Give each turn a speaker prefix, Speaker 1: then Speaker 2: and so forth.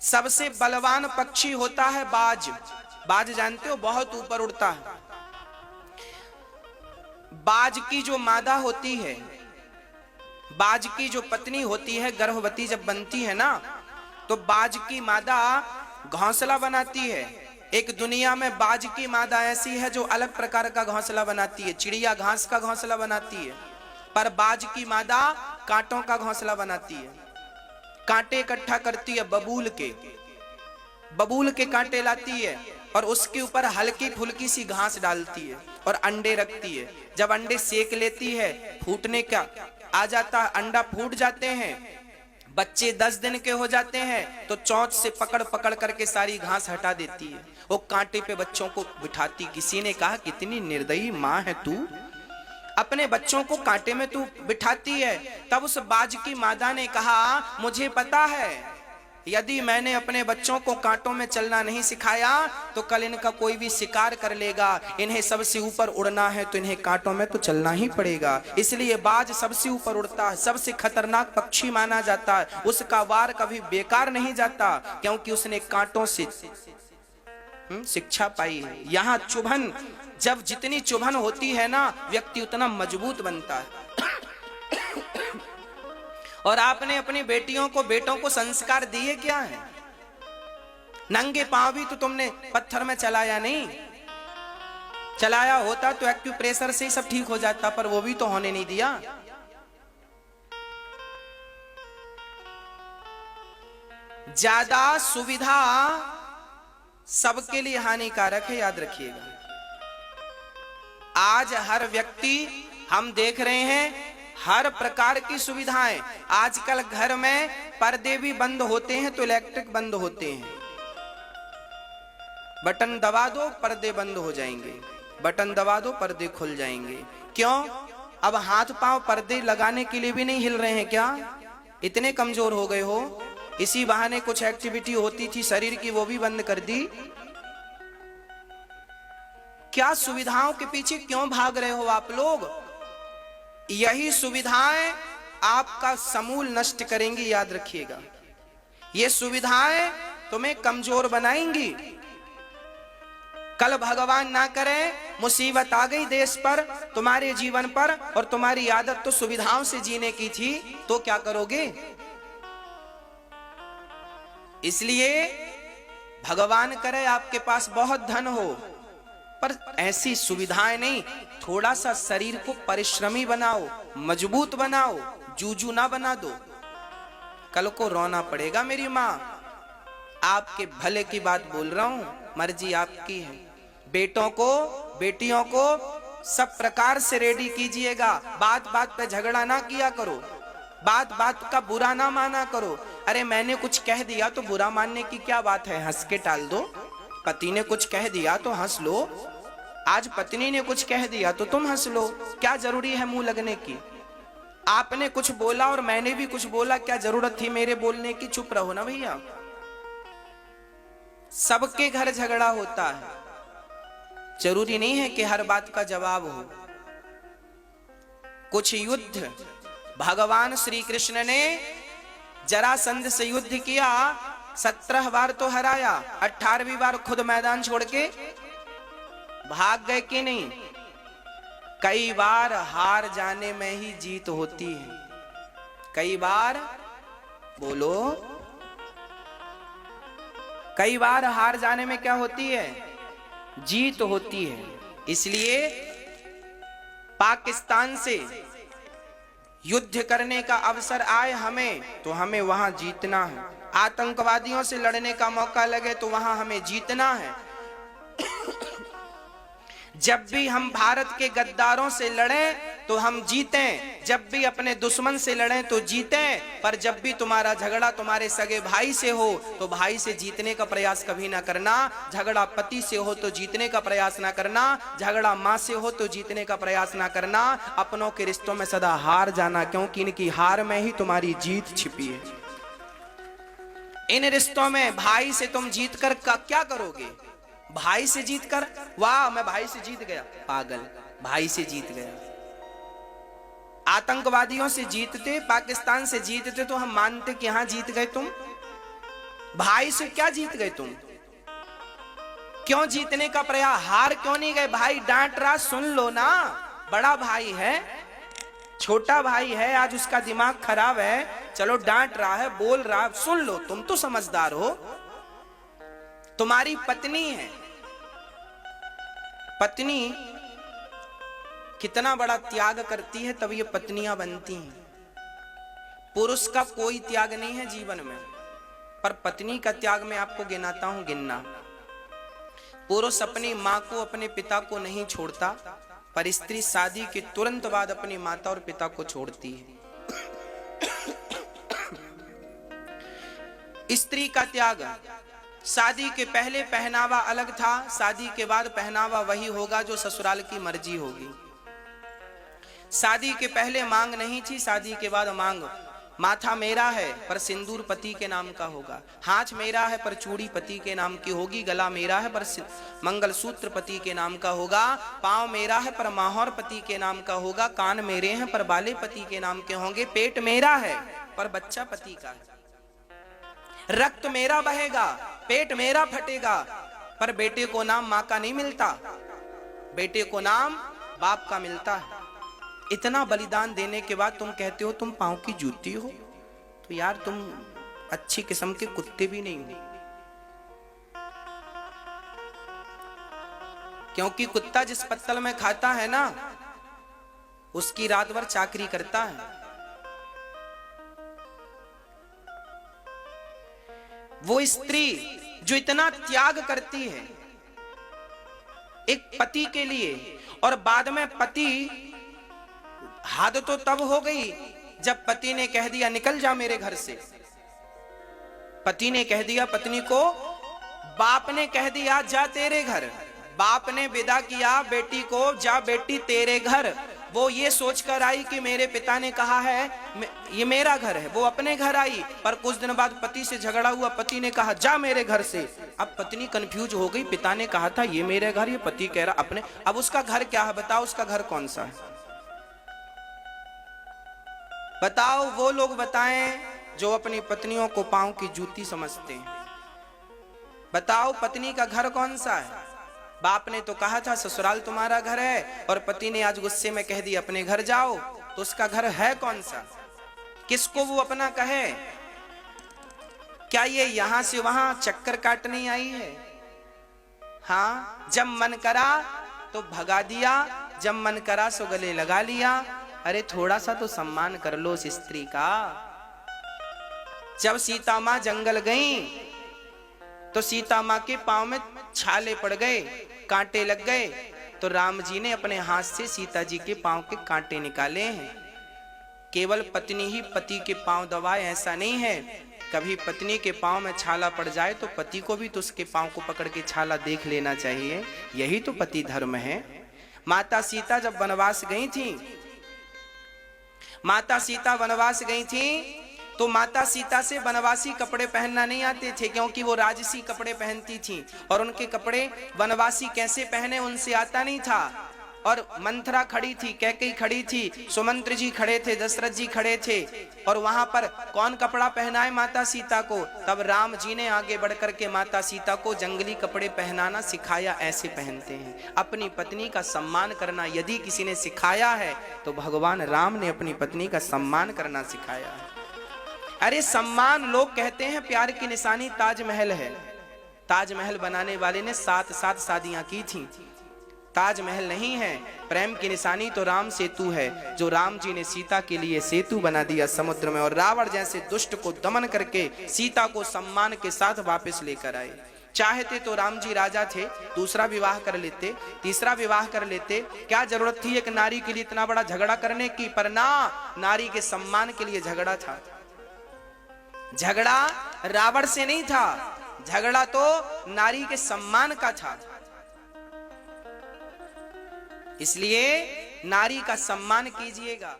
Speaker 1: सबसे बलवान पक्षी होता है बाज। बाज जानते हो, बहुत ऊपर उड़ता है। बाज की जो मादा होती है, बाज की जो पत्नी होती है, गर्भवती जब बनती है ना, तो बाज की मादा घोंसला बनाती है। एक दुनिया में बाज की मादा ऐसी है जो अलग प्रकार का घोंसला बनाती है। चिड़िया घास का घोंसला बनाती है, पर बाज की मादा कांटों का घोंसला बनाती है। कांटे इकट्ठा करती है, बबूल के कांटे लाती है और उसके ऊपर हल्की फुल्की सी घास डालती है और अंडे रखती है। जब अंडे सेक लेती है, फूटने का आ जाता, अंडा फूट जाते हैं, बच्चे 10 दिन के हो जाते हैं, तो चोंच से पकड़ पकड़ करके सारी घास हटा देती है। वो कांटे पे बच्चों को बिठाती। किसी ने कहा कितनी निर्दयी माँ है तू, अपने बच्चों को कांटे में तू बिठाती है। तब उस बाज की मादा ने कहा, मुझे पता है यदि मैंने अपने बच्चों को कांटों में चलना नहीं सिखाया तो कल इनका कोई भी शिकार कर लेगा। इन्हें सबसे ऊपर उड़ना है तो इन्हें कांटों में तो चलना ही पड़ेगा। इसलिए बाज सबसे ऊपर उड़ता है, सबसे खतरनाक पक्षी माना जाता है। उसका वार कभी बेकार नहीं जाता, क्योंकि उसने कांटों से शिक्षा पाई है। यहाँ चुभन, जब जितनी चुभन होती है ना, व्यक्ति उतना मजबूत बनता है। और आपने अपनी बेटियों को, बेटों को संस्कार दिए क्या है? नंगे पांव भी तो तुमने पत्थर में चलाया नहीं। चलाया होता तो एक्यूप्रेशर से ही सब ठीक हो जाता, पर वो भी तो होने नहीं दिया। ज्यादा सुविधा सबके लिए हानिकारक है, याद रखिएगा। आज हर व्यक्ति, हम देख रहे हैं हर प्रकार की सुविधाएं। आजकल घर में पर्दे भी बंद होते हैं तो इलेक्ट्रिक बंद होते हैं। बटन दबा दो पर्दे बंद हो जाएंगे, बटन दबा दो पर्दे खुल जाएंगे। क्यों? अब हाथ पांव पर्दे लगाने के लिए भी नहीं हिल रहे हैं क्या? इतने कमजोर हो गए हो? इसी बहाने कुछ एक्टिविटी होती थी शरीर की, वो भी बंद कर दी। क्या सुविधाओं के पीछे क्यों भाग रहे हो आप लोग? यही सुविधाएं आपका समूल नष्ट करेंगी, याद रखिएगा। ये सुविधाएं तुम्हें कमजोर बनाएंगी। कल भगवान ना करे मुसीबत आ गई देश पर, तुम्हारे जीवन पर, और तुम्हारी आदत तो सुविधाओं से जीने की थी, तो क्या करोगे? इसलिए भगवान करे आपके पास बहुत धन हो, पर ऐसी सुविधाएं नहीं। थोड़ा सा शरीर को परिश्रमी बनाओ, मजबूत बनाओ, जूजू ना बना दो। कल को रोना पड़ेगा। मेरी माँ, आपके भले की बात बोल रहा हूं, मर्जी आपकी है। बेटों को, बेटियों को सब प्रकार से रेडी कीजिएगा। बात बात पे झगड़ा ना किया करो, बात बात का बुरा ना माना करो। अरे मैंने कुछ कह दिया तो बुरा मानने की क्या बात है, हंस के टाल दो। पति ने कुछ कह दिया तो हंस लो, आज पत्नी ने कुछ कह दिया तो तुम हंस लो। क्या जरूरी है मुंह लगने की? आपने कुछ बोला और मैंने भी कुछ बोला, क्या जरूरत थी मेरे बोलने की? चुप रहो ना भैया। सबके घर झगड़ा होता है, जरूरी नहीं है कि हर बात का जवाब हो। कुछ युद्ध भगवान श्री कृष्ण ने जरासंध से युद्ध किया, 17 बार तो हराया, 18वीं बार खुद मैदान छोड़ के भाग गए कि नहीं? कई बार हार जाने में ही जीत होती है। कई बार, बोलो, कई बार हार जाने में क्या होती है? जीत होती है। इसलिए पाकिस्तान से युद्ध करने का अवसर आए हमें, तो हमें वहां जीतना है। आतंकवादियों से लड़ने का मौका लगे तो वहां हमें जीतना है। जब भी हम भारत के गद्दारों से लड़ें तो हम जीतें, जब भी अपने दुश्मन से लड़ें तो जीतें। पर जब भी तुम्हारा झगड़ा तुम्हारे सगे भाई से हो तो भाई से जीतने का प्रयास कभी ना करना। झगड़ा पति से हो तो जीतने का प्रयास ना करना। झगड़ा माँ से हो तो जीतने का प्रयास ना करना। अपनों के रिश्तों में सदा हार जाना, क्योंकि इनकी हार में ही तुम्हारी जीत छिपी है। इन रिश्तों में भाई से तुम जीत कर क्या करोगे? भाई से जीत कर, वाह मैं भाई से जीत गया, पागल, भाई से जीत गया। आतंकवादियों से जीतते, पाकिस्तान से जीतते तो हम मानते कि हां जीत गए तुम। भाई से क्या जीत गए तुम? क्यों जीतने का प्रयास, हार क्यों नहीं गए? भाई डांट रहा, सुन लो ना। बड़ा भाई है, छोटा भाई है, आज उसका दिमाग खराब है, चलो डांट रहा है, बोल रहा है, सुन लो। तुम तो समझदार हो। तुम्हारी पत्नी है, पत्नी कितना बड़ा त्याग करती है तब ये पत्नियां बनती हैं। पुरुष का कोई त्याग नहीं है जीवन में, पर पत्नी का त्याग मैं आपको गिनाता हूं, गिनना। पुरुष अपनी मां को, अपने पिता को नहीं छोड़ता, पर स्त्री शादी के तुरंत बाद अपनी माता और पिता को छोड़ती है। स्त्री का त्याग, शादी के पहले पहनावा अलग था, शादी के बाद पहनावा वही होगा जो ससुराल की मर्जी होगी। शादी के पहले मांग नहीं थी, शादी के बाद मांग। माथा मेरा है पर सिंदूर पति के नाम का होगा, हाथ मेरा है पर चूड़ी पति के नाम की होगी, गला मेरा है पर मंगलसूत्र पति के नाम का होगा, पांव मेरा है पर माहौर पति के नाम का होगा, कान मेरे हैं पर बाले पति के नाम के होंगे, पेट मेरा है पर बच्चा पति का है, रक्त मेरा बहेगा, पेट मेरा फटेगा, पर बेटे को नाम मां का नहीं मिलता, बेटे को नाम बाप का मिलता है। इतना बलिदान देने के बाद तुम कहते हो तुम पांव की जूती हो, तो यार तुम अच्छी किस्म के कुत्ते भी नहीं हो। क्योंकि कुत्ता जिस पत्तल में खाता है ना, उसकी रात भर चाकरी करता है। वो स्त्री जो इतना त्याग करती है एक पति के लिए, और बाद में पति, हद तो तब हो गई जब पति ने कह दिया निकल जा मेरे घर से। पति ने कह दिया पत्नी को, बाप ने कह दिया जा तेरे घर, बाप ने विदा किया बेटी को, जा बेटी तेरे घर। वो ये सोचकर आई कि मेरे पिता ने कहा है ये मेरा घर है, वो अपने घर आई, पर कुछ दिन बाद पति से झगड़ा हुआ, पति ने कहा जा मेरे घर से। अब पत्नी कंफ्यूज हो गई, पिता ने कहा था ये मेरे घर, ये पति कह रहा अपने, अब उसका घर क्या है बताओ, उसका घर कौन सा है बताओ? वो लोग बताएं जो अपनी पत्नियों को पांव की जूती समझते हैं। बताओ पत्नी का घर कौन सा है? बाप ने तो कहा था ससुराल तुम्हारा घर है, और पति ने आज गुस्से में कह दिया अपने घर जाओ, तो उसका घर है कौन सा? किसको वो अपना कहे? क्या ये यहां से वहां चक्कर काटने आई है? हाँ, जब मन करा तो भगा दिया, जब मन करा सो गले लगा लिया। अरे थोड़ा सा तो सम्मान कर लो उस स्त्री का। जब सीता मां जंगल गई तो सीता मां के पांव में छाले पड़ गए, कांटे लग गए, तो राम जी ने अपने हाथ से सीता जी के पांव के कांटे निकाले हैं। केवल पत्नी ही पति के पांव दबाए ऐसा नहीं है, कभी पत्नी के पांव में छाला पड़ जाए तो पति को भी तो उसके पांव को पकड़ के छाला देख लेना चाहिए। यही तो पति धर्म है। माता सीता जब वनवास गई थी, माता सीता वनवास गई थी, तो माता सीता से वनवासी कपड़े पहनना नहीं आते थे, क्योंकि वो राजसी कपड़े पहनती थी, और उनके कपड़े वनवासी कैसे पहने उनसे आता नहीं था। और मंथरा खड़ी थी, कैकेयी खड़ी थी, सुमंत्र जी खड़े थे, दशरथ जी खड़े थे, और वहां पर कौन कपड़ा पहनाए माता सीता को? तब राम जी ने आगे बढ़कर के माता सीता को जंगली कपड़े पहनाना सिखाया। ऐसे पहनते हैं। अपनी पत्नी का सम्मान करना यदि किसी ने सिखाया है तो भगवान राम ने अपनी पत्नी का सम्मान करना सिखाया है। अरे सम्मान, लोग कहते हैं प्यार की निशानी ताजमहल है। ताजमहल बनाने वाले ने 7 शादियां की थी। ताजमहल नहीं है, प्रेम की निशानी तो राम सेतु है, जो राम जी ने सीता के लिए सेतु बना दिया समुद्र में, और रावण जैसे दुष्ट को दमन करके सीता को सम्मान के साथ वापस लेकर आए। चाहते तो राम जी राजा थे, दूसरा विवाह कर लेते, तीसरा विवाह कर लेते, क्या जरूरत थी एक नारी के लिए इतना बड़ा झगड़ा करने की? पर ना, नारी के सम्मान के लिए झगड़ा था। झगड़ा रावण से नहीं था, झगड़ा तो नारी के सम्मान का था। इसलिए नारी का सम्मान कीजिएगा।